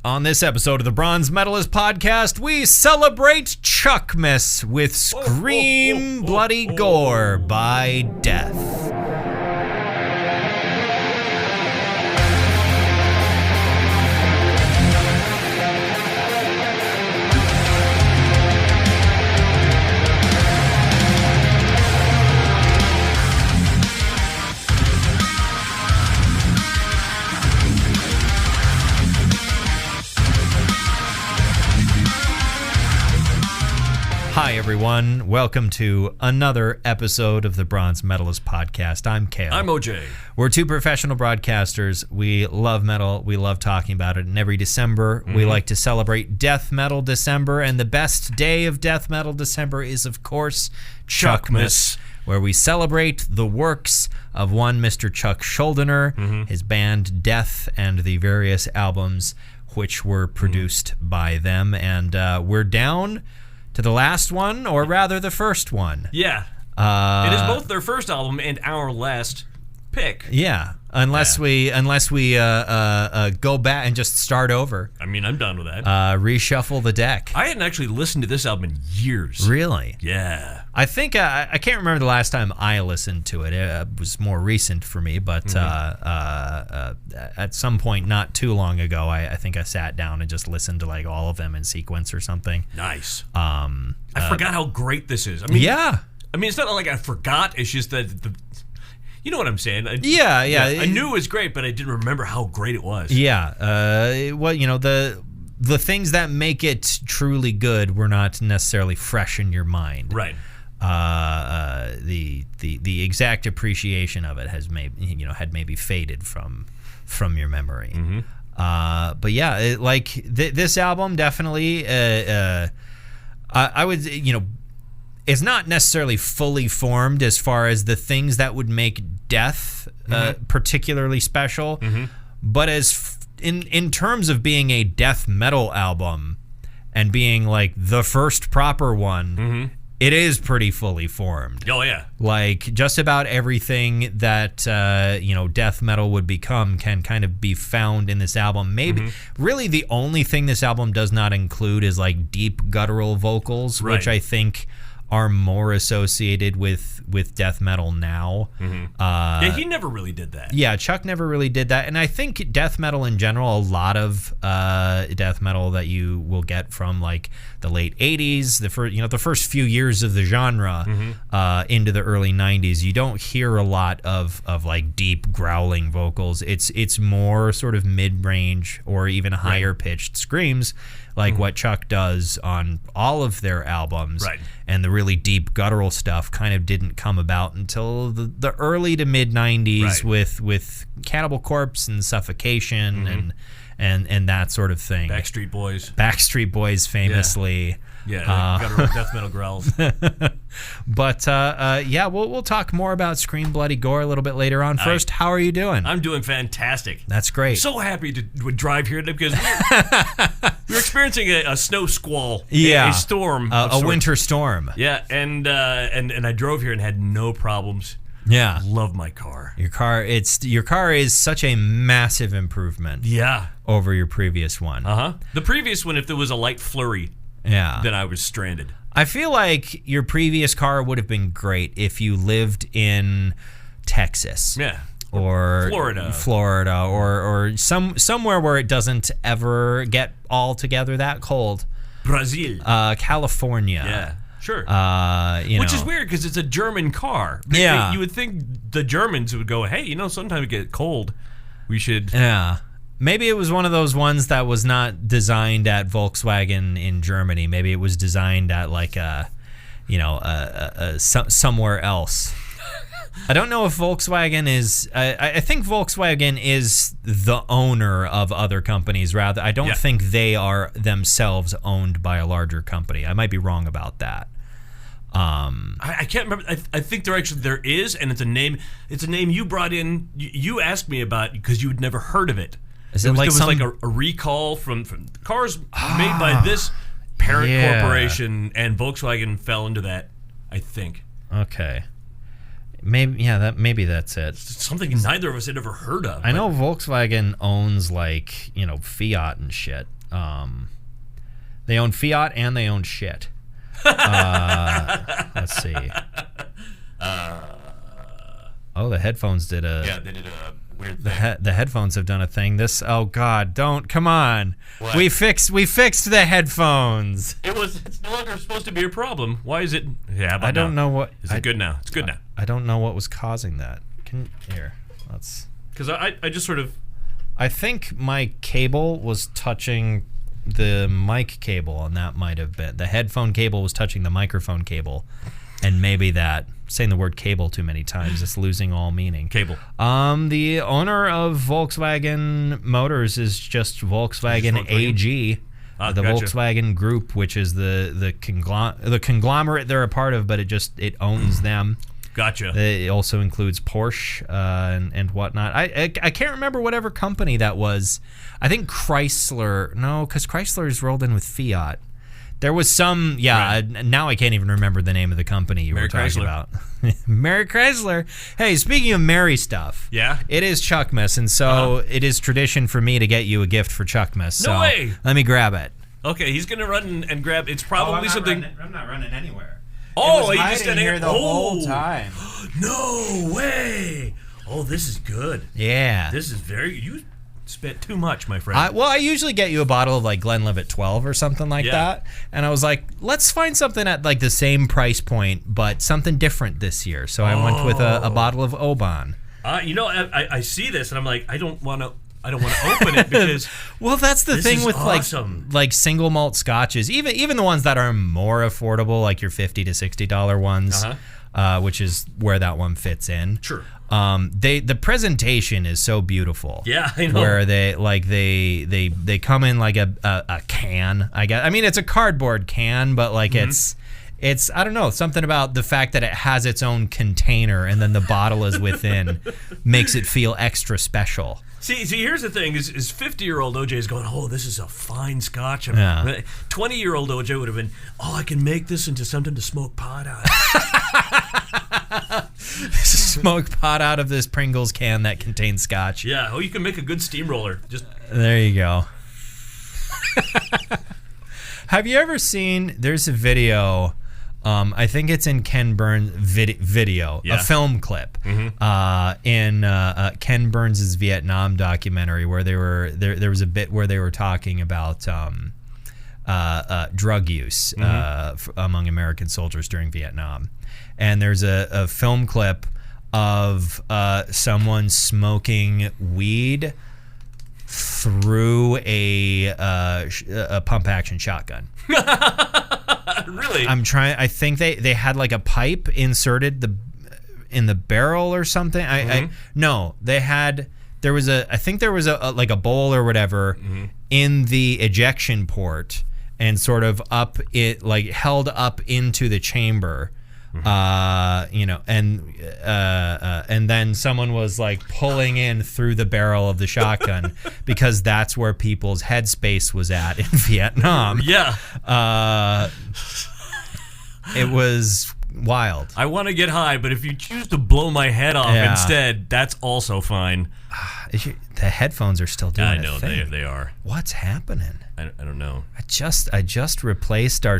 On this episode of the Bronze Metalist podcast, we celebrate Chuckmas with Scream Bloody Gore by Death. Hi, everyone. Welcome to another episode of the Bronze Metalist podcast. I'm Kale. I'm OJ. We're two professional broadcasters. We love metal. We love talking about it. And every December, we like to celebrate Death Metal December. And the best day of Death Metal December is, of course, Chuckmas, where we celebrate the works of one Mr. Chuck Schuldiner, his band Death, and the various albums which were produced by them. And we're down to the last one, or rather the first one. Yeah. It is both their first album and our last pick. Yeah. Unless we go back and just start over. I mean, I'm done with that. Reshuffle the deck. I hadn't actually listened to this album in years. Really? Yeah. I think I can't remember the last time I listened to it. It was more recent for me, but at some point not too long ago, I think I sat down and just listened to like all of them in sequence or something. Nice. I forgot how great this is. I mean, yeah. I mean, it's not like I forgot. It's just that you know what I'm saying? Yeah. I knew it was great, but I didn't remember how great it was. Yeah. Well, you know, the things that make it truly good were not necessarily fresh in your mind. Right. The exact appreciation of it had maybe faded from your memory. But yeah, this album definitely. I would it's not necessarily fully formed as far as the things that would make Death particularly special, but as in terms of being a death metal album and being like the first proper one, it is pretty fully formed. Oh yeah, like just about everything that death metal would become can kind of be found in this album. Maybe really the only thing this album does not include is like deep guttural vocals, which I think are more associated with death metal now. Yeah, he never really did that. Yeah, Chuck never really did that, and I think death metal in general, a lot of death metal that you will get from like the late '80s, the first few years of the genre into the early '90s, you don't hear a lot of like deep growling vocals. It's more sort of mid-range or even higher pitched screams, like what Chuck does on all of their albums. Right. And the really deep guttural stuff kind of didn't come about until the early to mid 90s with Cannibal Corpse and Suffocation and that sort of thing. Backstreet Boys famously. Yeah, guttural death metal growls. But we'll talk more about Scream Bloody Gore a little bit later on. First, how are you doing? I'm doing fantastic. That's great. I'm so happy to drive here because we're experiencing a snow squall, a storm, a winter storm. Yeah, and I drove here and had no problems. Yeah, love my car. Your car is such a massive improvement. Yeah, over your previous one. The previous one, if there was a light flurry, then I was stranded. I feel like your previous car would have been great if you lived in Texas. Yeah. Or Florida, or somewhere where it doesn't ever get altogether that cold. Brazil. California. Yeah. Sure. Which is weird because it's a German car. Yeah. You would think the Germans would go, hey, sometimes it get cold. We should. Yeah. Maybe it was one of those ones that was not designed at Volkswagen in Germany. Maybe it was designed at like somewhere else. I don't know if Volkswagen is. I think Volkswagen is the owner of other companies. Rather, I don't think they are themselves owned by a larger company. I might be wrong about that. I can't remember. I think there is, and it's a name. It's a name you brought in. You asked me about because you had never heard of it. There was like a recall from cars made by this parent corporation, and Volkswagen fell into that, I think. Okay. Maybe that's it. It's something neither of us had ever heard of. I know Volkswagen owns like, Fiat and shit. They own Fiat and they own shit. Let's see. The headphones did a... Yeah, they did a weird thing. The headphones have done a thing. Oh God, don't, come on. What? We fixed the headphones. It's no longer supposed to be a problem. Why is it? Yeah, I don't know what... Is it good now? It's good now. I don't know what was causing that. Let's... Because I just sort of... I think my cable was touching the mic cable, and that might have been... The headphone cable was touching the microphone cable, and maybe that... Saying the word cable too many times, it's losing all meaning. Cable. The owner of Volkswagen Motors is just Volkswagen AG. The gotcha. Volkswagen Group, which is the conglomerate they're a part of, but it owns them. Gotcha. It also includes Porsche and whatnot. I can't remember whatever company that was. I think Chrysler. No, because Chrysler's rolled in with Fiat. There was some, right. Now I can't even remember the name of the company you were talking about. Mary Chrysler. Hey, speaking of Mary stuff. Yeah? It is Chuckmas, and so it is tradition for me to get you a gift for Chuckmas. No way! Let me grab it. Okay, he's going to run and grab, it's probably something... I'm not running anywhere. Oh, he just standing here the whole time. No way! Oh, this is good. Yeah. This is you spent too much, my friend. I usually get you a bottle of like Glenlivet 12 or something like that, and I was like, let's find something at like the same price point, but something different this year. So I went with a bottle of Oban. I see this and I'm like, I don't want to open it because well, that's the thing with awesome. like single malt scotches, even the ones that are more affordable, like your $50 to $60 ones, which is where that one fits in. Sure. The presentation is so beautiful. Yeah, I know. Where they come in like a can. I guess. I mean, it's a cardboard can, but like it's I don't know, something about the fact that it has its own container and then the bottle is within makes it feel extra special. See, here's the thing: is 50-year-old OJ is going, oh, this is a fine scotch. 20-year-old OJ would have been, oh, I can make this into something to smoke pot out of. Smoke pot out of this Pringles can that contains scotch. Yeah. Oh, you can make a good steamroller. There you go. Have you ever seen? There's a video. I think it's in Ken Burns' video, a film clip in Ken Burns' Vietnam documentary where there was a bit where they were talking about drug use among American soldiers during Vietnam, and there's a film clip of someone smoking weed through a pump action shotgun. Really? I think they had like a pipe inserted in the barrel or something. There was a like a bowl or whatever in the ejection port and sort of held up into the chamber. And then someone was like pulling in through the barrel of the shotgun because that's where people's headspace was at in Vietnam. Yeah. It was wild. I want to get high, but if you choose to blow my head off instead, that's also fine. The headphones are still doing I know a thing. They are. What's happening? I don't know. I just replaced I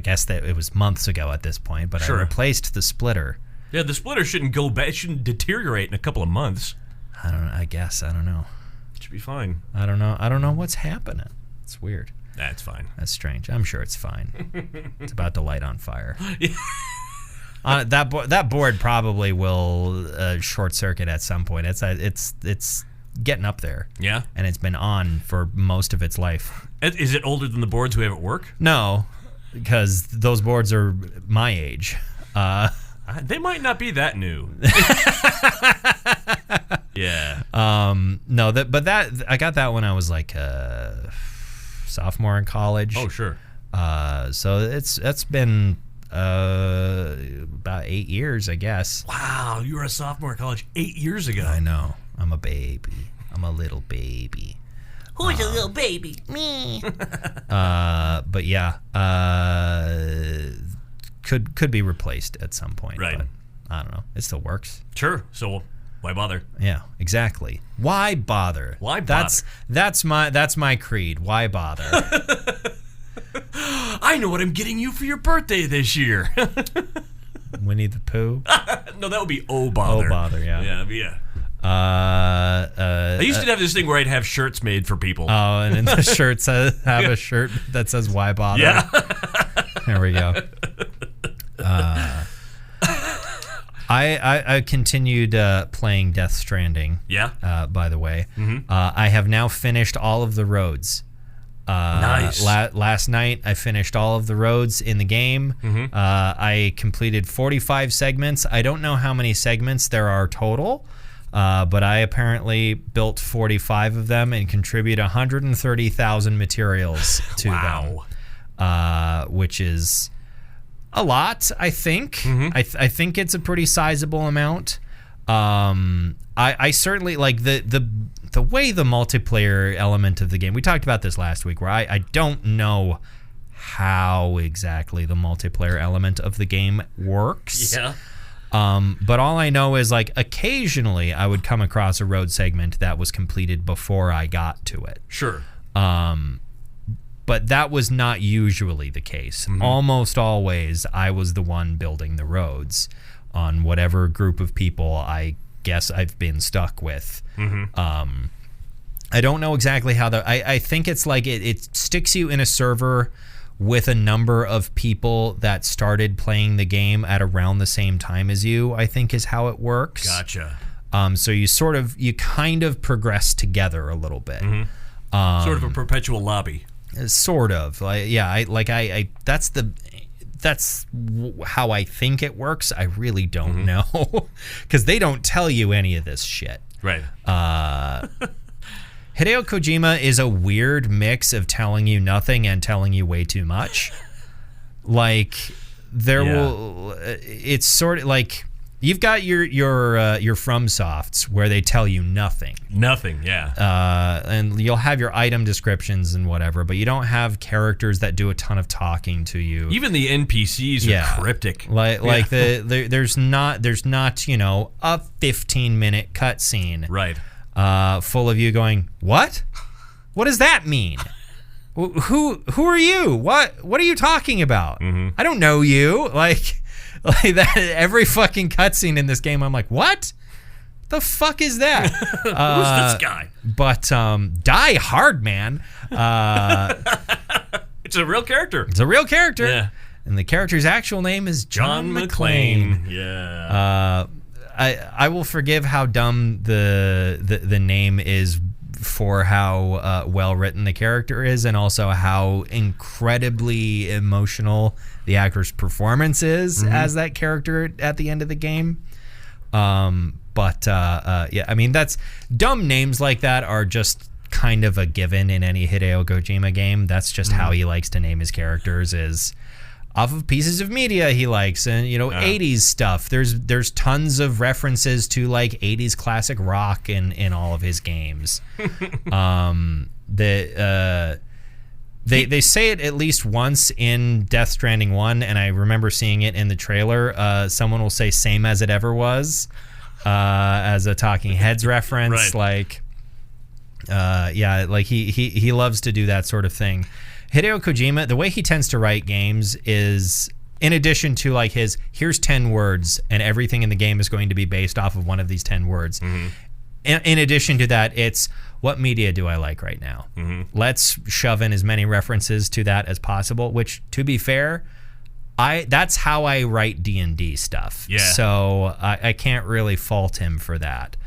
guess that it was months ago at this point, but sure. I replaced the splitter. Yeah, the splitter shouldn't go bad. It shouldn't deteriorate in a couple of months. I don't know. I don't know. It should be fine. I don't know what's happening. It's weird. That's fine. That's strange. I'm sure it's fine. It's about to light on fire. That board probably will short circuit at some point. It's getting up there. Yeah. And it's been on for most of its life. Is it older than the boards we have at work? No, because those boards are my age. They might not be that new. Yeah. No, but I got that when I was like sophomore in college. Oh, sure. So it's been about 8 years, I guess. Wow, you were a sophomore in college 8 years ago. I know. I'm a baby. I'm a little baby. Who's a little baby? Me. But yeah, could be replaced at some point. Right. But I don't know. It still works. Sure. So Why bother? Yeah, exactly. Why bother? Why bother? That's my creed. Why bother? I know what I'm getting you for your birthday this year. Winnie the Pooh? No, that would be Oh Bother. Oh Bother, yeah. Yeah. I used to have this thing where I'd have shirts made for people. Oh, and then the shirts have a shirt that says "Why bother?" Yeah. There we go. I continued playing Death Stranding. Yeah. By the way, Mm-hmm. I have now finished all of the roads. Nice. Last night I finished all of the roads in the game. Mm-hmm. I completed 45 segments. I don't know how many segments there are total. But I apparently built 45 of them and contribute 130,000 materials to them, which is a lot, I think. Mm-hmm. I think it's a pretty sizable amount. I certainly like the way the multiplayer element of the game. We talked about this last week, where I don't know how exactly the multiplayer element of the game works. Yeah. But all I know is, like, occasionally I would come across a road segment that was completed before I got to it. Sure. But that was not usually the case. Mm-hmm. Almost always I was the one building the roads on whatever group of people I guess I've been stuck with. Mm-hmm. I don't know exactly how I think it's like it sticks you in a server with a number of people that started playing the game at around the same time as you, I think is how it works. Gotcha. So you kind of progress together a little bit. Mm-hmm. Sort of a perpetual lobby. Sort of. That's how I think it works. I really don't know, because they don't tell you any of this shit. Right. Hideo Kojima is a weird mix of telling you nothing and telling you way too much. Like, it's sort of like you've got your FromSofts where they tell you nothing. Nothing, yeah. And you'll have your item descriptions and whatever, but you don't have characters that do a ton of talking to you. Even the NPCs are cryptic. There's not a 15-minute cutscene. Right. Full of you going, what? What does that mean? Who are you? What are you talking about? Mm-hmm. I don't know you. Like that. Every fucking cutscene in this game, I'm like, what? The fuck is that? Who's this guy? But Die Hard, man. It's a real character. It's a real character. Yeah. And the character's actual name is John McClane. Yeah. I will forgive how dumb the name is for how well written the character is, and also how incredibly emotional the actor's performance is as that character at the end of the game. I mean, that's dumb names like that are just kind of a given in any Hideo Kojima game. That's just how he likes to name his characters, is off of pieces of media he likes, and 80s stuff. There's tons of references to like 80s classic rock in all of his games. They say it at least once in Death Stranding 1, and I remember seeing it in the trailer. Someone will say "same as it ever was" as a Talking Heads reference. Right. He loves to do that sort of thing. Hideo Kojima, the way he tends to write games is, in addition to like here's 10 words and everything in the game is going to be based off of one of these 10 words. Mm-hmm. In addition to that, it's what media do I like right now? Mm-hmm. Let's shove in as many references to that as possible, which, to be fair, that's how I write D&D stuff. Yeah. So I can't really fault him for that.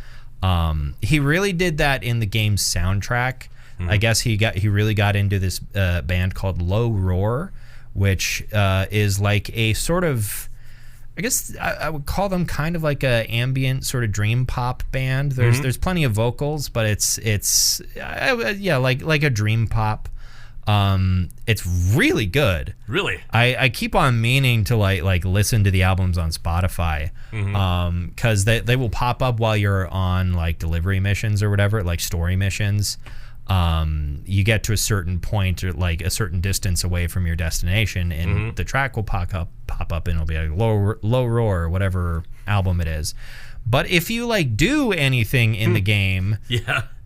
He really did that in the game's soundtrack. Mm-hmm. I guess he really got into this band called Low Roar, which is like a sort of, I guess I would call them kind of like a ambient sort of dream pop band. There's plenty of vocals, but it's like a dream pop. It's really good. Really? I keep on meaning to like listen to the albums on Spotify, because they will pop up while you're on like delivery missions or whatever, like story missions. You get to a certain point or like a certain distance away from your destination, and the track will pop pop up and it'll be like low roar or whatever album it is. But if you like do anything in the game,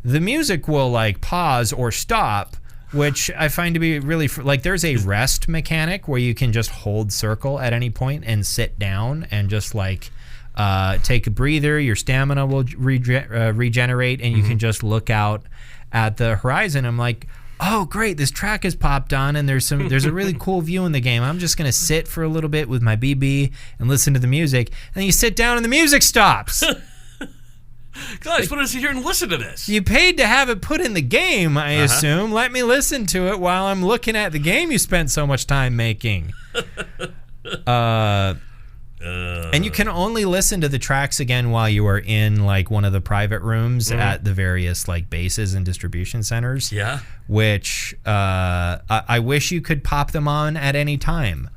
the music will like pause or stop, which I find to be really like there's a rest mechanic where you can just hold circle at any point and sit down and just like take a breather. Your stamina will regenerate, and you can just look out at the horizon. I'm like, oh great, this track has popped on and there's a really cool view in the game. I'm just gonna sit for a little bit with my BB and listen to the music. And then you sit down and the music stops. God, I just want to sit here and listen to this. You paid to have it put in the game, I assume. Let me listen to it while I'm looking at the game you spent so much time making. And you can only listen to the tracks again while you are in like one of the private rooms at the various like bases and distribution centers. Yeah. Which I wish you could pop them on at any time.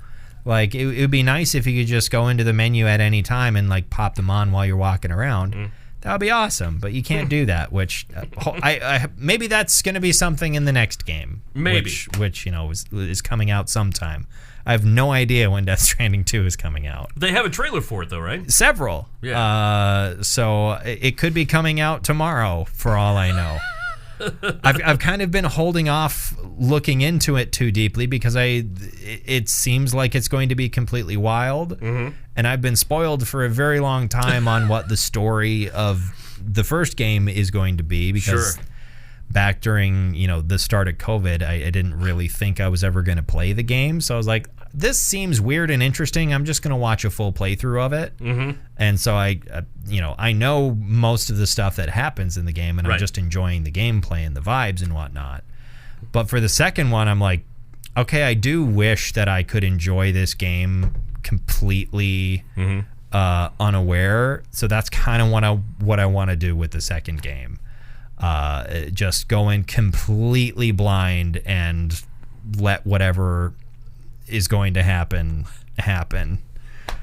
Like it would be nice if you could just go into the menu at any time and like pop them on while you're walking around. That would be awesome, but you can't do that. Which I maybe that's going to be something in the next game. Maybe which you know is coming out sometime. I have no idea when Death Stranding 2 is coming out. They have a trailer for it though, right? Several. Yeah. So it could be coming out tomorrow for all I know. I've kind of been holding off looking into it too deeply because it seems like it's going to be completely wild, and I've been spoiled for a very long time on what the story of the first game is going to be because back during the start of COVID, I didn't really think I was ever going to play the game, so I was like, this seems weird and interesting. I'm just going to watch a full playthrough of it. And so I know most of the stuff that happens in the game, and I'm just enjoying the gameplay and the vibes and whatnot. But for the second one, I'm like, okay, I do wish that I could enjoy this game completely unaware. So that's kind of what I want to do with the second game. Just go in completely blind and let whatever is going to happen,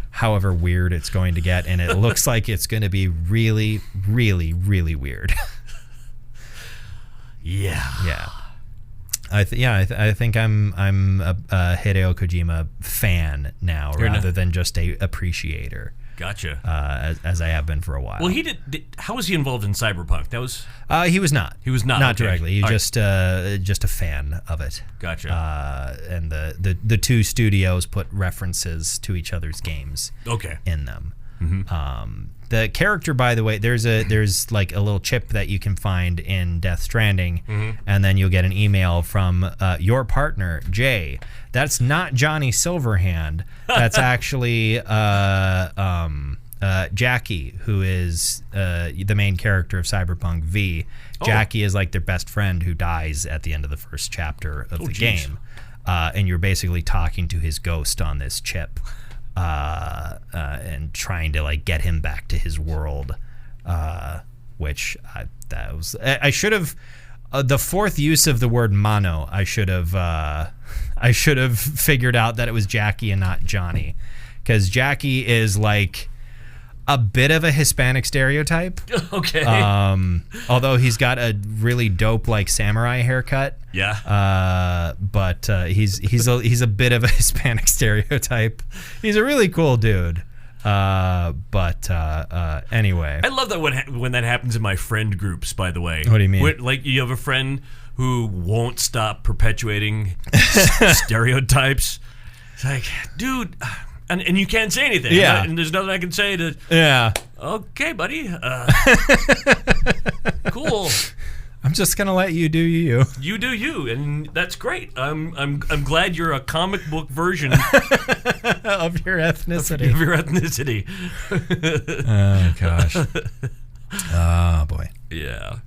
however weird it's going to get, and it looks like it's going to be really, really, really weird. Yeah. I think I'm a Hideo Kojima fan now, rather than just a appreciator. Gotcha. As I have been for a while. Well, he did. How was he involved in Cyberpunk? That was. He was not. He was not. Not okay. directly. He just a fan of it. Gotcha. And the two studios put references to each other's games. In them. The character, by the way, there's like a little chip that you can find in Death Stranding, and then you'll get an email from your partner, Jay. That's not Johnny Silverhand. That's actually Jackie, who is the main character of Cyberpunk V. Jackie is like their best friend who dies at the end of the first chapter of the game. And you're basically talking to his ghost on this chip. And trying to like get him back to his world, which I should have the fourth use of the word mono. I should have figured out that it was Jackie and not Johnny, because Jackie is like a bit of a Hispanic stereotype. Okay. Although he's got a really dope like samurai haircut. Yeah. But he's a bit of a Hispanic stereotype. He's a really cool dude. But anyway. I love that when that happens in my friend groups, by the way. What do you mean? Like you have a friend who won't stop perpetuating stereotypes. It's like, dude, and you can't say anything. Yeah. And there's nothing I can say to. Yeah. Okay, buddy. Cool. I'm just gonna let you do you. You do you, and that's great. I'm glad you're a comic book version of your ethnicity. Of your ethnicity. Oh gosh. Oh boy. Yeah.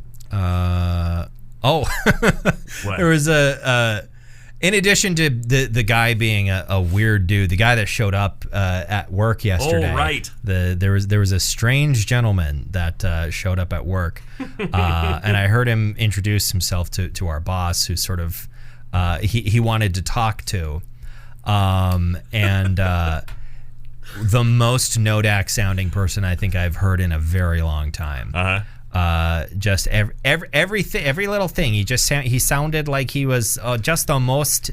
There was in addition to the guy being a weird dude, the guy that showed up at work yesterday. Oh, right. There was a strange gentleman that showed up at work, and I heard him introduce himself to our boss, who sort of he wanted to talk to, and the most Nodak sounding person I think I've heard in a very long time. Just every little thing. He sounded like he was just the most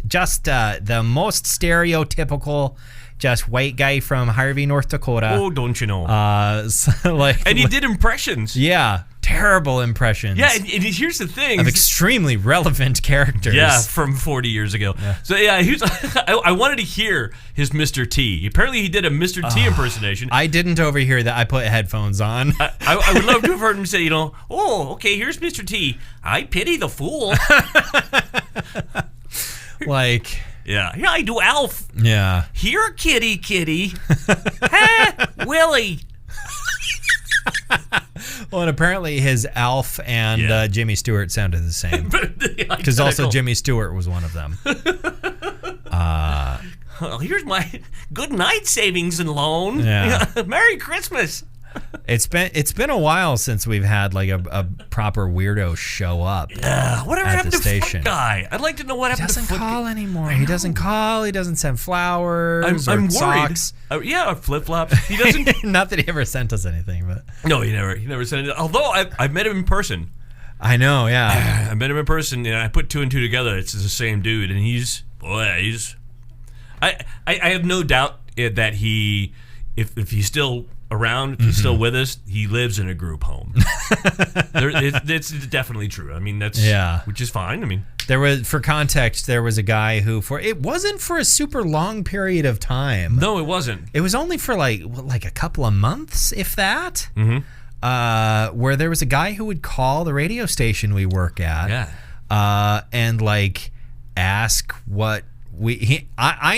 stereotypical just white guy from Harvey, North Dakota. Oh, don't you know? And he did impressions. Yeah, terrible impressions. Yeah, and here's the thing. Of extremely relevant characters. Yeah, from 40 years ago. Yeah. So, yeah, I wanted to hear his Mr. T. Apparently, he did a Mr. T impersonation. I didn't overhear that. I put headphones on. I would love to have heard him say, oh, okay, here's Mr. T. I pity the fool. Like... Yeah, I do Alf. Yeah. Here, kitty. Huh? Willie. Well, and apparently his Alf and Jimmy Stewart sounded the same. Because also Jimmy Stewart was one of them. Well, here's my good night savings and loan. Yeah. Merry Christmas. It's been a while since we've had like a proper weirdo show up. Yeah, whatever happened to Foot Guy? I'd like to know what happened to Foot Guy. He doesn't call anymore. He doesn't call. He doesn't send flowers. I'm worried. Socks. Yeah, flip flops. He doesn't. Not that he ever sent us anything, but no, he never sent it. Although I've met him in person. I know. Yeah, I met him in person, and I put two and two together. It's the same dude, and he's. I have no doubt that if he's still around, if he's still with us, he lives in a group home. It's definitely true. I mean, which is fine. I mean, for context, there was a guy who it wasn't for a super long period of time. No, it wasn't. It was only for like a couple of months, if that. Mm-hmm. Where there was a guy who would call the radio station we work at. Yeah. And like ask what. He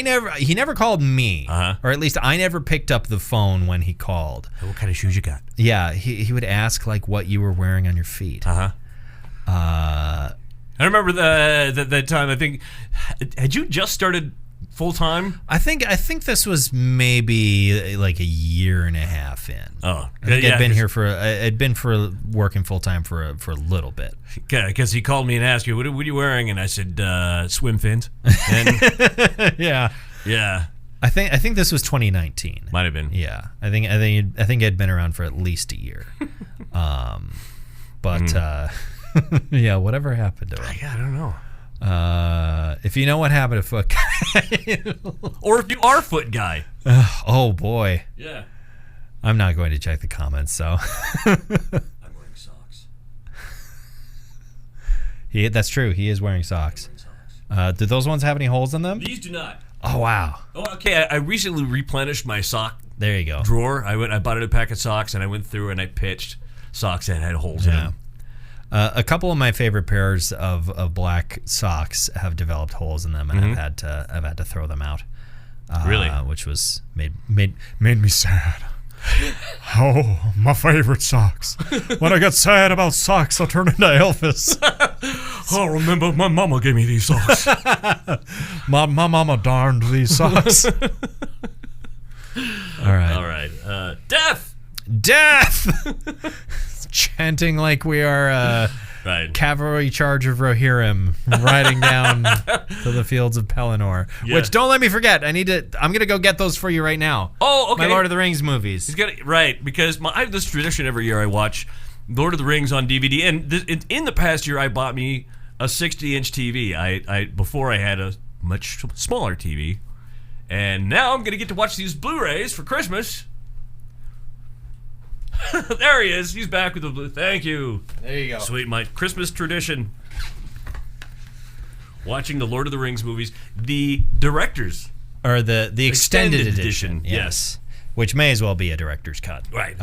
never called me, or at least I never picked up the phone when he called. What kind of shoes you got? Yeah, he would ask like what you were wearing on your feet. I remember that time. I think had you just started full time? I think this was maybe like a year and a half in. Oh, I think I'd been here I'd been working full time for a little bit. Okay, because he called me and asked you, "What are you wearing?" And I said, "Swim fins." And yeah. I think this was 2019. Might have been. Yeah, I think I'd been around for at least a year. Yeah, whatever happened to him? Yeah, I don't know. If you know what happened to Foot Guy, or if you are Foot Guy, oh boy. Yeah. I'm not going to check the comments. So. I'm wearing socks. That's true. He is wearing socks. Do those ones have any holes in them? These do not. Oh wow. Oh, okay. I recently replenished my sock. There you go. Drawer. I bought a pack of socks and I went through and I pitched socks that had holes in them. A couple of my favorite pairs of black socks have developed holes in them, and I've had to throw them out. Really? Which was made me sad. Oh, my favorite socks. When I get sad about socks, I'll turn into Elvis. Oh, remember my mama gave me these socks. my mama darned these socks. All right. Death. Chanting like we are cavalry charge of Rohirrim riding down to the fields of Pelennor. Yeah. Which, don't let me forget, I'm going to go get those for you right now. Oh, okay. My Lord of the Rings movies. He's got it, right, because I have this tradition every year I watch Lord of the Rings on DVD, and in the past year I bought me a 60-inch TV. Before I had a much smaller TV, and now I'm going to get to watch these Blu-rays for Christmas. There he is. He's back with the blue. Thank you. There you go. Sweet, my Christmas tradition. Watching the Lord of the Rings movies, the directors, or the extended edition. Yes, which may as well be a director's cut. Right.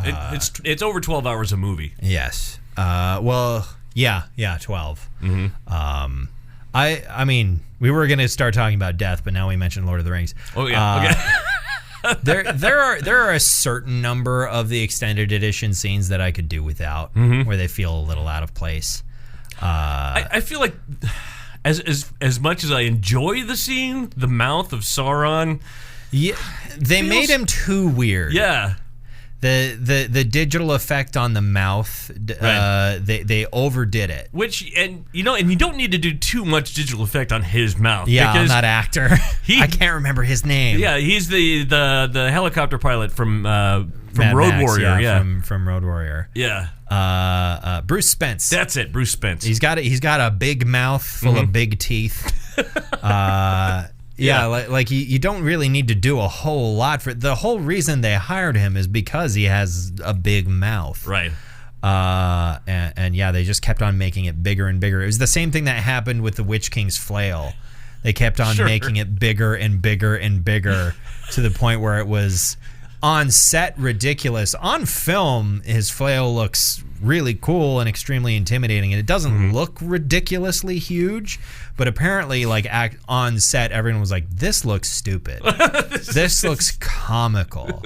It's over 12 hours a movie. Yes. Well, yeah, 12. Mm-hmm. I mean, we were going to start talking about death, but now we mentioned Lord of the Rings. Oh yeah. Okay. There are a certain number of the extended edition scenes that I could do without, where they feel a little out of place. I feel like as much as I enjoy the scene, the mouth of Sauron, they made him too weird. Yeah. The digital effect on the mouth, they overdid it. And you don't need to do too much digital effect on his mouth. Yeah, I'm not actor. I can't remember his name. Yeah, he's the helicopter pilot from Road Max, Warrior. Yeah, from Road Warrior. Yeah. Bruce Spence. That's it, Bruce Spence. He's got a big mouth full of big teeth. Yeah, like you don't really need to do a whole lot for the whole reason they hired him is because he has a big mouth. Right. And yeah, they just kept on making it bigger and bigger. It was the same thing that happened with the Witch King's flail. They kept on making it bigger and bigger and bigger to the point where it was on set ridiculous. On film, his flail looks really cool and extremely intimidating, and it doesn't look ridiculously huge, but apparently on set everyone was like, this looks stupid. This looks comical.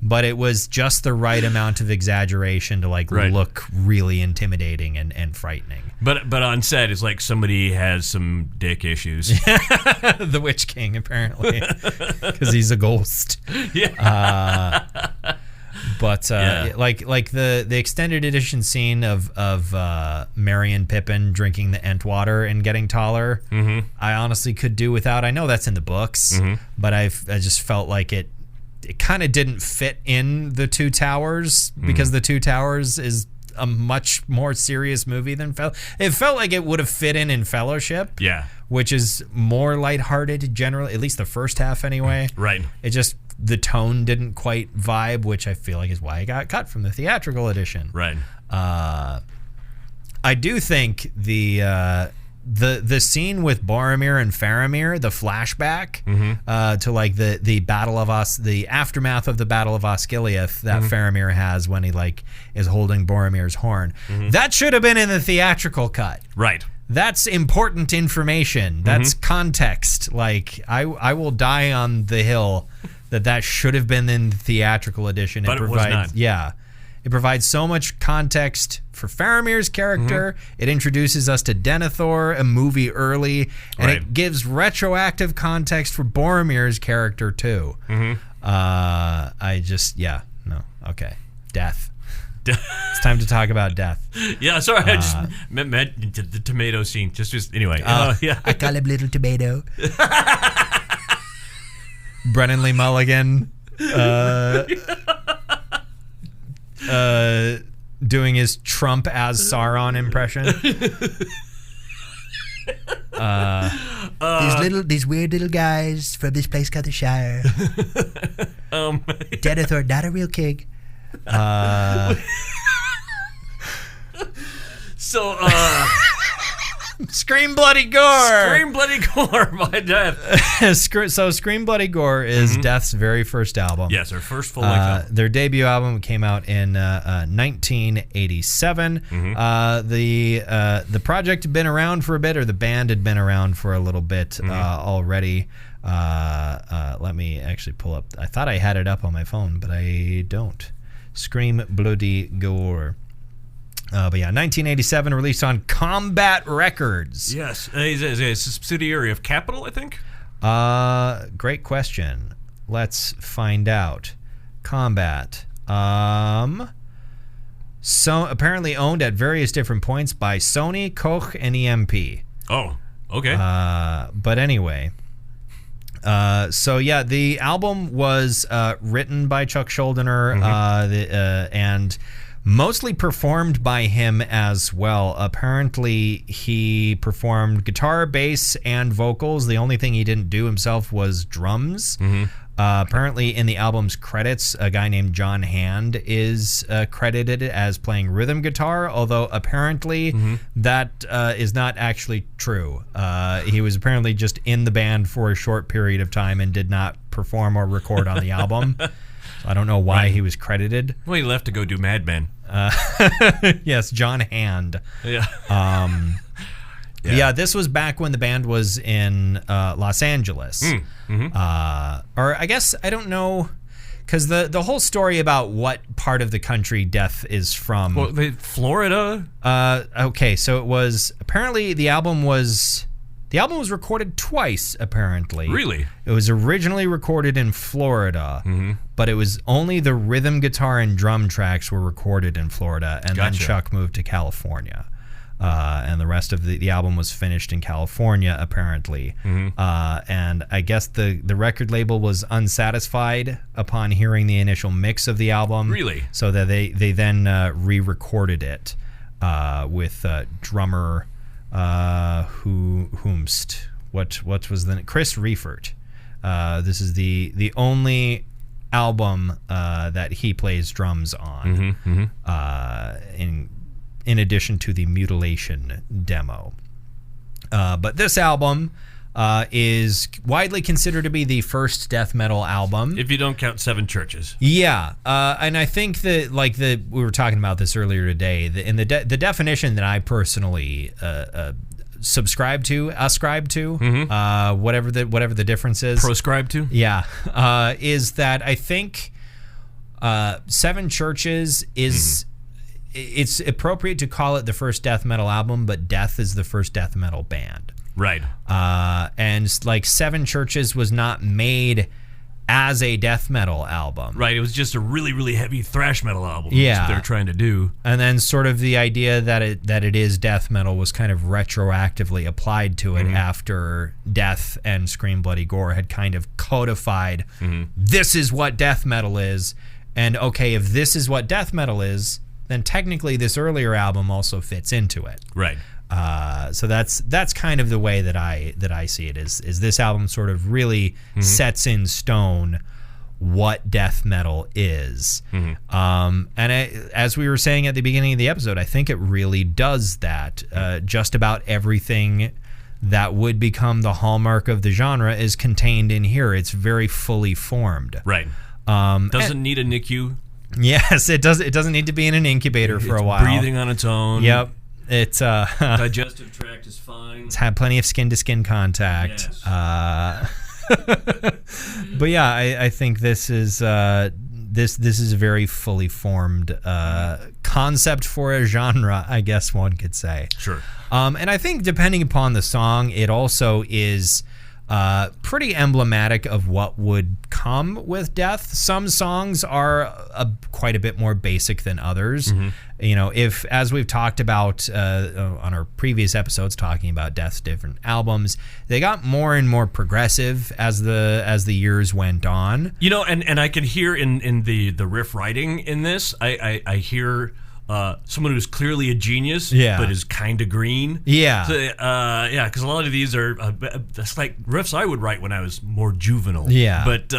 But it was just the right amount of exaggeration to look really intimidating and frightening. But on set, it's like somebody has some dick issues. The Witch King, apparently, because he's a ghost. Yeah. Like the extended edition scene of Merry and Pippin drinking the Entwater and getting taller, I honestly could do without. I know that's in the books, but I just felt like it kind of didn't fit in the Two Towers because the Two Towers is a much more serious movie than it felt like it would have fit in Fellowship, which is more lighthearted generally, at least the first half anyway. Right. It just, the tone didn't quite vibe, which I feel like is why it got cut from the theatrical edition. Right. I do think the scene with Boromir and Faramir, the flashback to the Battle of the aftermath of the Battle of Osgiliath that Faramir has when he is holding Boromir's horn, that should have been in the theatrical cut. Right. That's important information. That's context. I will die on the hill that should have been in the theatrical edition. But it was not. Yeah. It provides so much context for Faramir's character. It introduces us to Denethor, a movie early, and it gives retroactive context for Boromir's character too. Okay. Death. It's time to talk about death. Yeah, sorry, I just meant the tomato scene. Just anyway. I call him Little Tomato. Brennan Lee Mulligan. Doing his Trump as Sauron impression. These weird little guys from this place called the Shire. Denethor, not a real king. Scream Bloody Gore! Scream Bloody Gore by Death. So Scream Bloody Gore is Death's very first album. Yes, their first full-length album. Their debut album came out in 1987. The project had been around for a bit, or the band had been around for a little bit already. Let me actually pull up. I thought I had it up on my phone, but I don't. Scream Bloody Gore. But yeah, 1987, released on Combat Records. Yes, it's a subsidiary of Capitol, I think. Great question. Let's find out. Combat. So apparently owned at various different points by Sony, Koch, and EMP. Oh, okay. But anyway. So yeah, the album was written by Chuck Schuldiner, and mostly performed by him as well. Apparently, he performed guitar, bass, and vocals. The only thing he didn't do himself was drums. Apparently, in the album's credits, a guy named John Hand is credited as playing rhythm guitar, although apparently that is not actually true. He was apparently just in the band for a short period of time and did not perform or record on the album. So I don't know why he was credited. Well, he left to go do Mad Men. Yes, John Hand. Yeah. Yeah, this was back when the band was in Los Angeles. Or I guess, I don't know, because the whole story about what part of the country Death is from. Well, Florida? Okay, so it was, apparently the album was recorded twice, apparently. Really? It was originally recorded in Florida, but it was only the rhythm guitar and drum tracks were recorded in Florida, and then Chuck moved to California. And the rest of the album was finished in California, apparently. And I guess the record label was unsatisfied upon hearing the initial mix of the album. Really? So that they then re-recorded it with drummer... whomst what was the Chris Reifert. This is the only album that he plays drums on, in addition to the Mutilation demo. But this album is widely considered to be the first death metal album, if you don't count Seven Churches. Yeah, and I think that we were talking about this earlier today. The definition that I personally ascribe to, whatever the difference is, proscribe to, is that I think Seven Churches is. It's appropriate to call it the first death metal album, but Death is the first death metal band. Right. And Seven Churches was not made as a death metal album. Right. It was just a really, really heavy thrash metal album. Yeah. That's what they're trying to do. And then sort of the idea that it is death metal was kind of retroactively applied to it after Death and Scream Bloody Gore had kind of codified this is what death metal is. And okay, if this is what death metal is, then technically this earlier album also fits into it. Right. So that's kind of the way that I see it. Is this album sort of really sets in stone what death metal is. As we were saying at the beginning of the episode, I think it really does that. Just about everything that would become the hallmark of the genre is contained in here. It's very fully formed. Right. Doesn't need a NICU. Yes, it does. It doesn't need to be in an incubator for a while. Breathing on its own. Yep. It's digestive tract is fine. It's had plenty of skin to skin contact. Yes. But yeah, I think this is this is a very fully formed concept for a genre, I guess one could say. Sure. And I think depending upon the song, it also is pretty emblematic of what would come with death. Some songs are quite a bit more basic than others. You know, if, as we've talked about on our previous episodes talking about Death's different albums, they got more and more progressive as the years went on. You know, and I can hear in the riff writing in this, I hear someone who's clearly a genius, but is kind of green. Yeah. So, because a lot of these are that's like riffs I would write when I was more juvenile. Yeah. But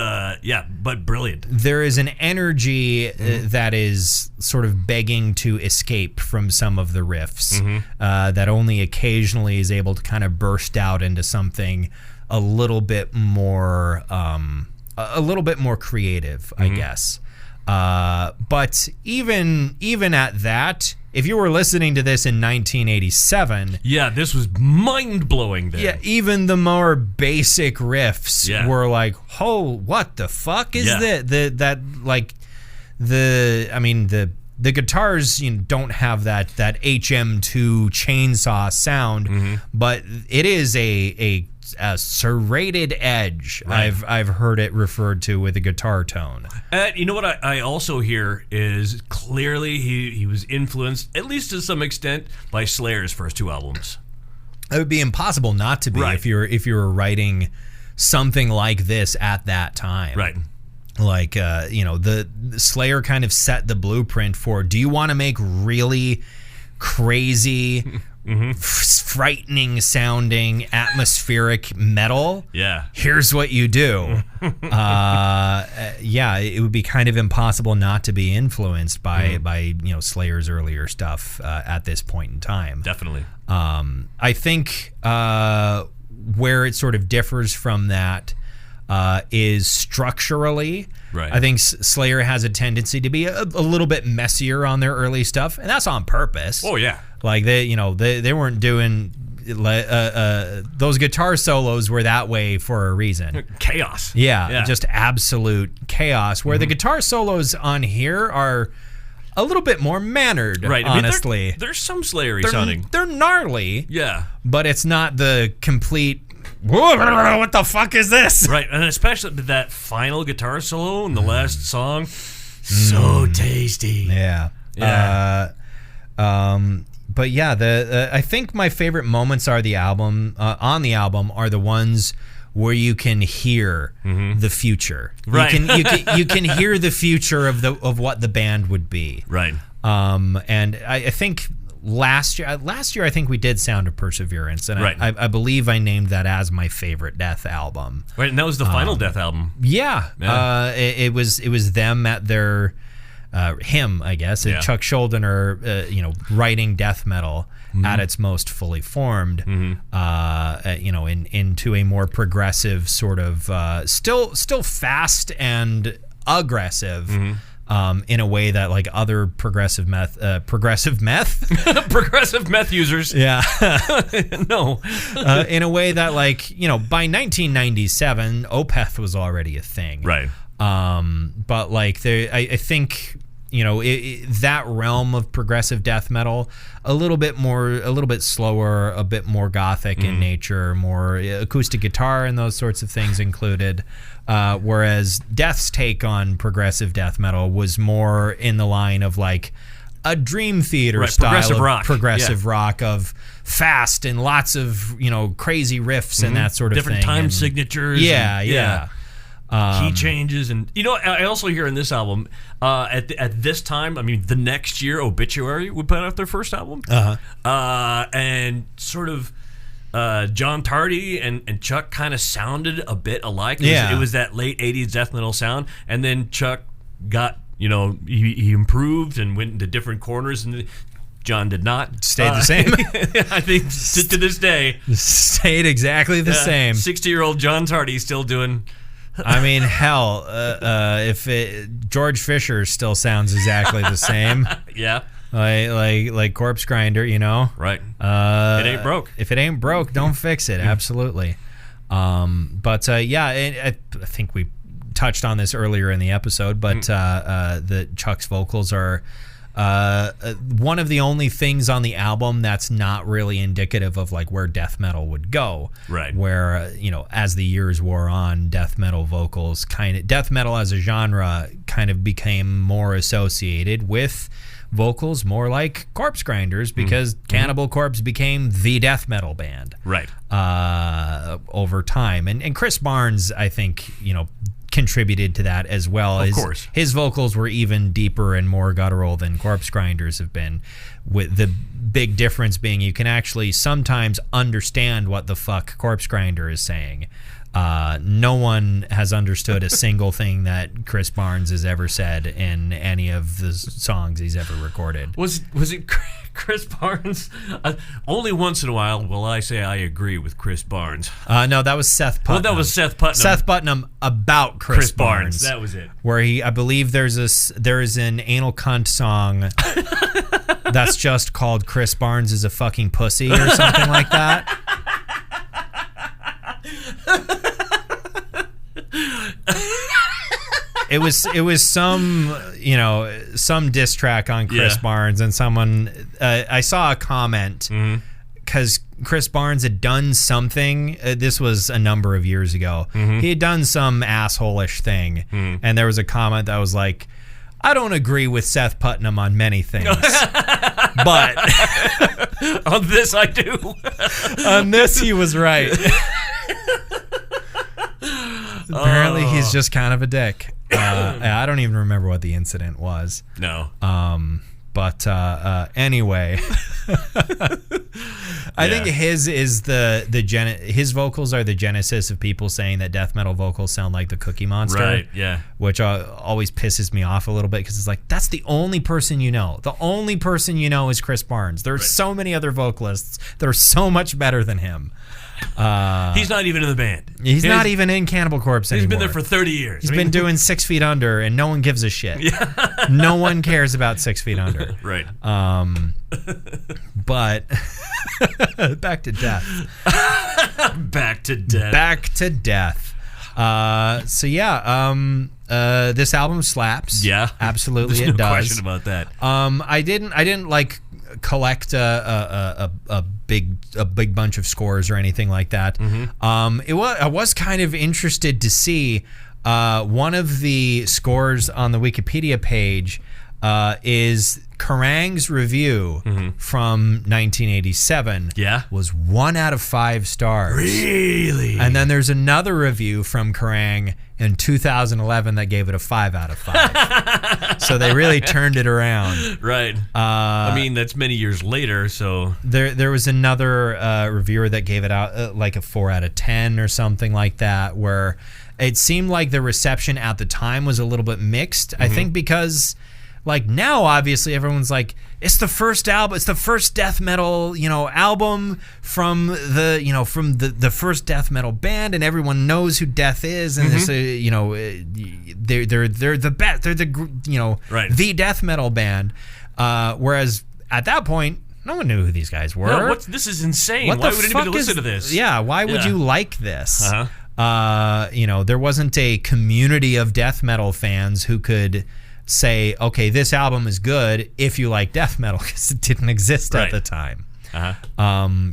brilliant. There is an energy that is sort of begging to escape from some of the riffs that only occasionally is able to kind of burst out into something a little bit more creative, I guess. But even at that, if you were listening to this in 1987, this was mind-blowing then. Yeah, even the more basic riffs were like, "Oh, what the fuck is that?" The guitars don't have that HM2 chainsaw sound, but it is a serrated edge. Right. I've heard it referred to with a guitar tone. You know what I also hear is clearly he was influenced, at least to some extent, by Slayer's first two albums. It would be impossible not to be if you were writing something like this at that time. Right. Like the Slayer kind of set the blueprint for, do you want to make really crazy frightening sounding atmospheric metal? Yeah. Here's what you do. It would be kind of impossible not to be influenced by Slayer's earlier stuff at this point in time. Definitely. I think where it sort of differs from that is structurally. Right. I think Slayer has a tendency to be a little bit messier on their early stuff, and that's on purpose. Oh yeah. Like they weren't doing those guitar solos were that way for a reason. Chaos. Yeah. Just absolute chaos. Where the guitar solos on here are a little bit more mannered. Right. Honestly, I mean, there's some Slayery sounding. They're gnarly. Yeah. But it's not the complete. What the fuck is this? Right, and especially that final guitar solo in the last song, so tasty. Yeah. But yeah, I think my favorite moments are on the album are the ones where you can hear the future. Right. You can hear the future of what the band would be. Right. And I think last year I think we did Sound of Perseverance, and right. I believe I named that as my favorite Death album. Right, and that was the final Death album. Yeah. It was them at their him, I guess, Chuck Schuldiner, writing death metal at its most fully formed, into a more progressive sort of, still fast and aggressive, in a way that like other progressive meth progressive meth users, no, in a way that like by 1997 Opeth was already a thing, right? But like I think that realm of progressive death metal, a little bit slower, a bit more gothic in nature, more acoustic guitar and those sorts of things included. Whereas Death's take on progressive death metal was more in the line of like a Dream Theater style of progressive rock of fast and lots of crazy riffs and that sort of different thing. Time signatures. Key changes, and I also hear in this album at this time, I mean the next year Obituary would put out their first album, and sort of John Tardy and Chuck kind of sounded a bit alike. It was that late 80s death metal sound, and then Chuck got he improved and went into different corners, and John did not. Stayed the same. I think to this day stayed exactly the same. 60-year-old John Tardy still doing. I mean, hell, George Fisher still sounds exactly the same. Yeah. Like Corpse Grinder, Right. It ain't broke. If it ain't broke, don't fix it. Absolutely. I think we touched on this earlier in the episode, but the Chuck's vocals are one of the only things on the album that's not really indicative of like where death metal would go. Right. Where as the years wore on, death metal as a genre kind of became more associated with vocals more like Corpse Grinders, because Cannibal Corpse became the death metal band. Right. Over time, and Chris Barnes, I think, contributed to that as well. Of course. His vocals were even deeper and more guttural than Corpse Grinders have been, with the big difference being you can actually sometimes understand what the fuck Corpse Grinder is saying. No one has understood a single thing that Chris Barnes has ever said in any of the songs he's ever recorded. Was it Chris Barnes? Only once in a while will I say I agree with Chris Barnes. No, that was Seth Putnam. Well, that was Seth Putnam. Seth Putnam about Chris Barnes. That was it. Where I believe there is an Anal Cunt song that's just called Chris Barnes is a fucking pussy or something like that. It was some diss track on Chris Barnes, and someone I saw a comment because Chris Barnes had done something. This was a number of years ago. He had done some asshole-ish thing, and there was a comment that was like, I don't agree with Seth Putnam on many things, but on this I do. On this he was right. Apparently he's just kind of a dick. I don't even remember what the incident was. No. But anyway, I think his is his vocals are the genesis of people saying that death metal vocals sound like the Cookie Monster. Right. Yeah. Which always pisses me off a little bit, because it's like, that's the only person you know. The only person you know is Chris Barnes. There are so many other vocalists that are so much better than him. He's not even in the band. He's not even in Cannibal Corpse anymore. He's been there for 30 years. He's been doing 6 Feet Under, and no one gives a shit. Yeah. No one cares about 6 Feet Under. Right. But back to death. Back to death. Back to death. This album slaps. Yeah. Absolutely. There's it no does. question about that. I didn't like collect a big bunch of scores or anything like that. I was kind of interested to see one of the scores on the Wikipedia page is Kerrang's review from 1987 was 1 out of 5 stars. Really? And then there's another review from Kerrang in 2011 that gave it a 5 out of 5. So they really turned it around. Right. I mean, that's many years later, so... There was another reviewer that gave it out like a 4 out of 10 or something like that, where it seemed like the reception at the time was a little bit mixed. I think because... Like now, obviously, everyone's like, it's the first album, it's the first death metal, album from the first death metal band, and everyone knows who Death is, and they're the best, they're the death metal band. Whereas at that point, no one knew who these guys were. No, this is insane. Why would anybody listen to this? Yeah, why would you like this? There wasn't a community of death metal fans who could say, okay, this album is good if you like death metal, because it didn't exist at the time.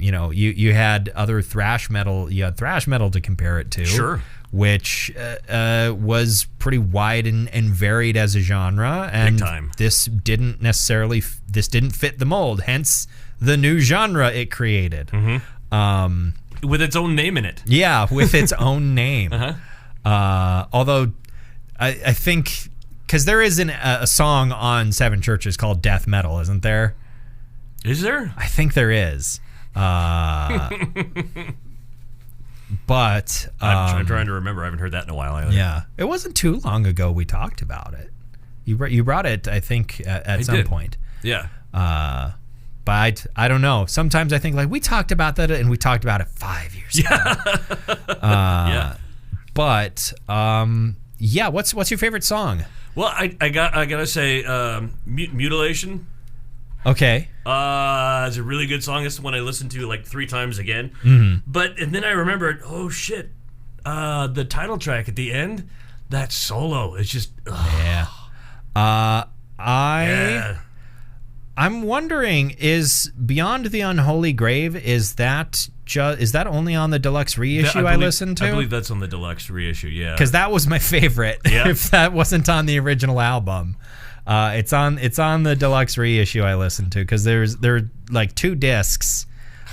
You had other thrash metal. You had thrash metal to compare it to, sure, which was pretty wide and varied as a genre. And big time. This didn't fit the mold. Hence the new genre it created, with its own name in it. Yeah, with its own name. Although I think. Because there is a song on Seven Churches called Death Metal, isn't there? Is there? I think there is. But... I'm trying to remember. I haven't heard that in a while either. Yeah. It wasn't too long ago we talked about it. You brought it, I think, at some point. Yeah. But I don't know. Sometimes I think, like, we talked about that, and we talked about it 5 years ago. But, what's your favorite song? Well, I gotta say, Mutilation. Okay. It's a really good song. It's the one I listened to like 3 times again. And then I remembered, oh shit, the title track at the end, that solo is just I'm wondering, is Beyond the Unholy Grave, is that only on the deluxe reissue I listened to? I believe that's on the deluxe reissue, yeah. Because that was my favorite. Yeah. If that wasn't on the original album, it's on the deluxe reissue I listened to, because there are like 2 discs.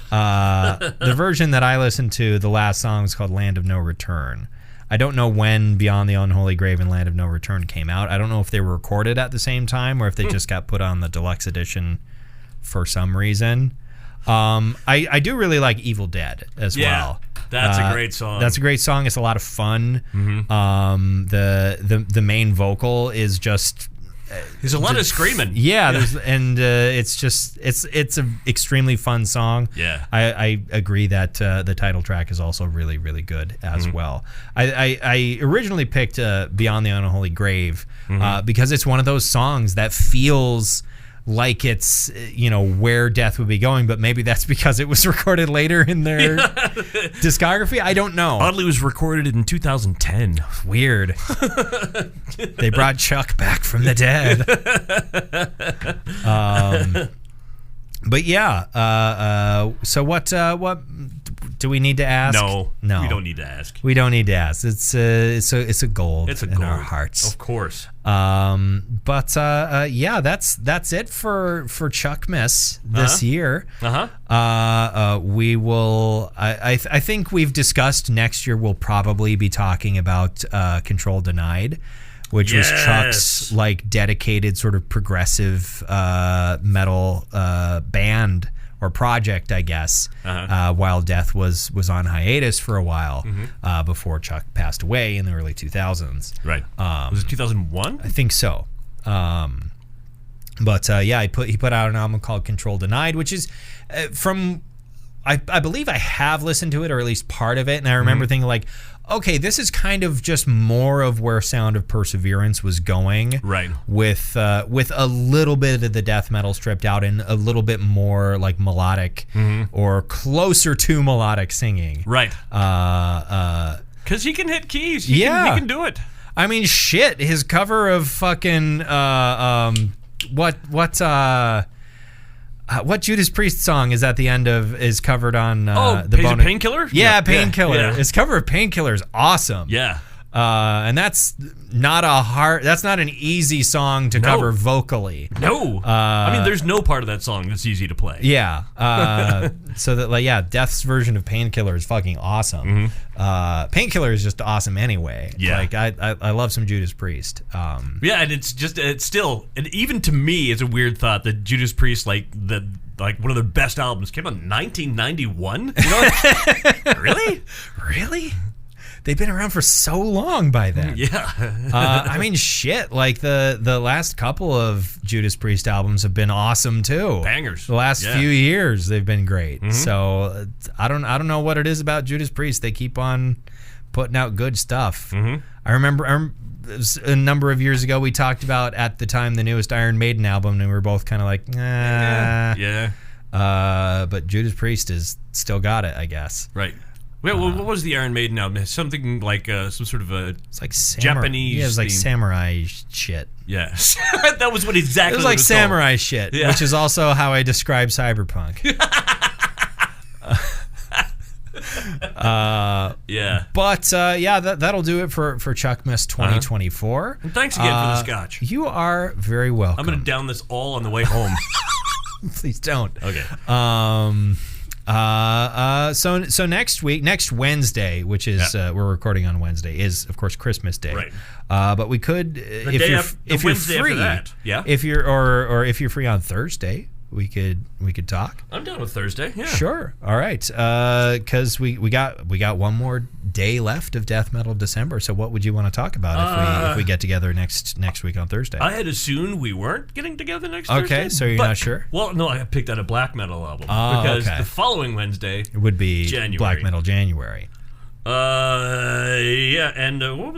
The version that I listened to, the last song is called Land of No Return. I don't know when Beyond the Unholy Grave and Land of No Return came out. I don't know if they were recorded at the same time or if they just got put on the deluxe edition for some reason. I do really like Evil Dead as well. That's a great song. That's a great song. It's a lot of fun. The main vocal is just... There's a lot of screaming. Yeah. It's an extremely fun song. Yeah. I agree that the title track is also really, really good as well. I originally picked Beyond the Unholy Grave because it's one of those songs that feels like it's where Death would be going, but maybe that's because it was recorded later in their discography. I don't know. Oddly, it was recorded in 2010. Weird. They brought Chuck back from the dead. But yeah. So what do we need to ask? No, we don't need to ask. We don't need to ask. It's a gold in our hearts, of course. But that's it for Chuckmas this year. We will. I think we've discussed next year. We'll probably be talking about Control Denied, which was Chuck's like dedicated sort of progressive metal band or project, I guess, while Death was on hiatus for a while before Chuck passed away in the early 2000s. Right. Was it 2001? I think so. But he put out an album called Control Denied, which is from... I believe I have listened to it, or at least part of it, and I remember thinking like, okay, this is kind of just more of where Sound of Perseverance was going, right? With a little bit of the death metal stripped out and a little bit more like melodic or closer to melodic singing, right? Because he can hit keys, he can do it. I mean, shit, his cover of fucking what Judas Priest song is at the end of is covered on the bonus Painkiller? Yeah, Painkiller. His cover of Painkiller is awesome. Yeah. And that's not an easy song to cover vocally. No. I mean, there's no part of that song that's easy to play. Yeah. So that, Death's version of Painkiller is fucking awesome. Painkiller is just awesome anyway. Yeah. Like, I love some Judas Priest. And it's still, and even to me, it's a weird thought that Judas Priest, like one of their best albums came out in 1991. You know, Really? They've been around for so long by then. Yeah. I mean, shit. Like the last couple of Judas Priest albums have been awesome too. Bangers. The last few years they've been great. So I don't know what it is about Judas Priest. They keep on putting out good stuff. I remember a number of years ago we talked about at the time the newest Iron Maiden album, and we were both kind of like, yeah. But Judas Priest has still got it, I guess. Right. Well, what was the Iron Maiden album? Something like some sort of a it's like Japanese. Yeah, it was like samurai shit. Yes, that was what exactly. It was like samurai called. shit, which is also how I describe cyberpunk. But that'll do it for Chuckmas 2024. And thanks again for the scotch. You are very welcome. I'm going to down this all on the way home. Please don't. Okay. So next Wednesday, which is we're recording on Wednesday, is of course Christmas Day. Right. But we could if you're free, if you're free on Thursday, we could talk. I'm down with Thursday. Yeah. Sure. All right. Because we got one more day left of Death Metal December. So what would you want to talk about if we get together next week on Thursday? I had assumed we weren't getting together next Thursday. Okay, so you're not sure? Well, no, I picked out a black metal album because the following Wednesday it would be January. Black Metal January. And what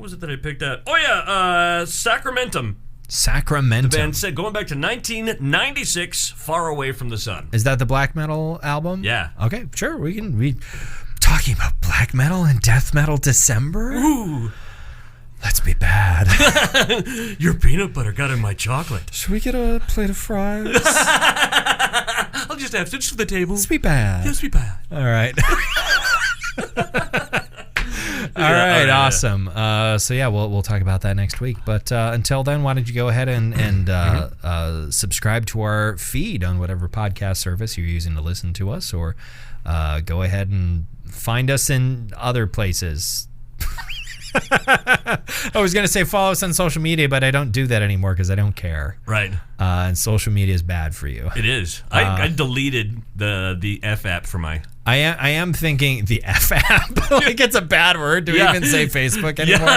was it that I picked out? Oh yeah, Sacramentum. Sacramentum. The band said going back to 1996, Far Away from the Sun. Is that the black metal album? Yeah. Okay, sure. We talking about black metal and death metal December? Ooh. Let's be bad. Your peanut butter got in my chocolate. Should we get a plate of fries? I'll just have stitches for the table. Let's be bad. Let's be bad. All right. All right, awesome. So we'll talk about that next week. But until then, why don't you go ahead and subscribe to our feed on whatever podcast service you're using to listen to us, or go ahead and find us in other places. I was going to say follow us on social media, but I don't do that anymore because I don't care. Right. And social media is bad for you. It is. I deleted the F app for my... I am thinking the F app. Like it's a bad word. Do we even say Facebook anymore?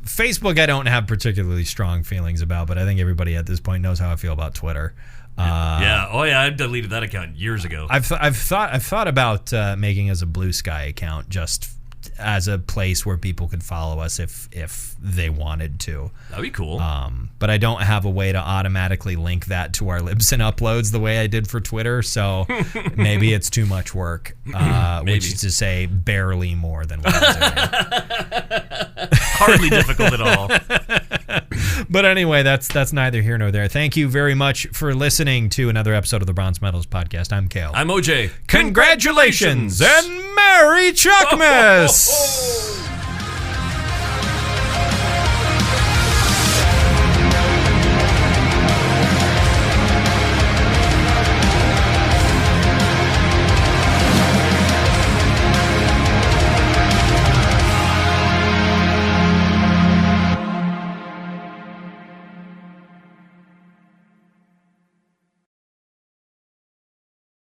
Facebook I don't have particularly strong feelings about, but I think everybody at this point knows how I feel about Twitter. I deleted that account years ago. I've thought about making as a Blue Sky account just as a place where people could follow us if they wanted to. That'd be cool. But I don't have a way to automatically link that to our Libsyn uploads the way I did for Twitter, so maybe it's too much work, which is to say barely more than what I'm doing. Hardly difficult at all. But anyway, that's neither here nor there. Thank you very much for listening to another episode of the Bronze Metals Podcast. I'm Kale. I'm OJ. Congratulations and Merry Chuckmas!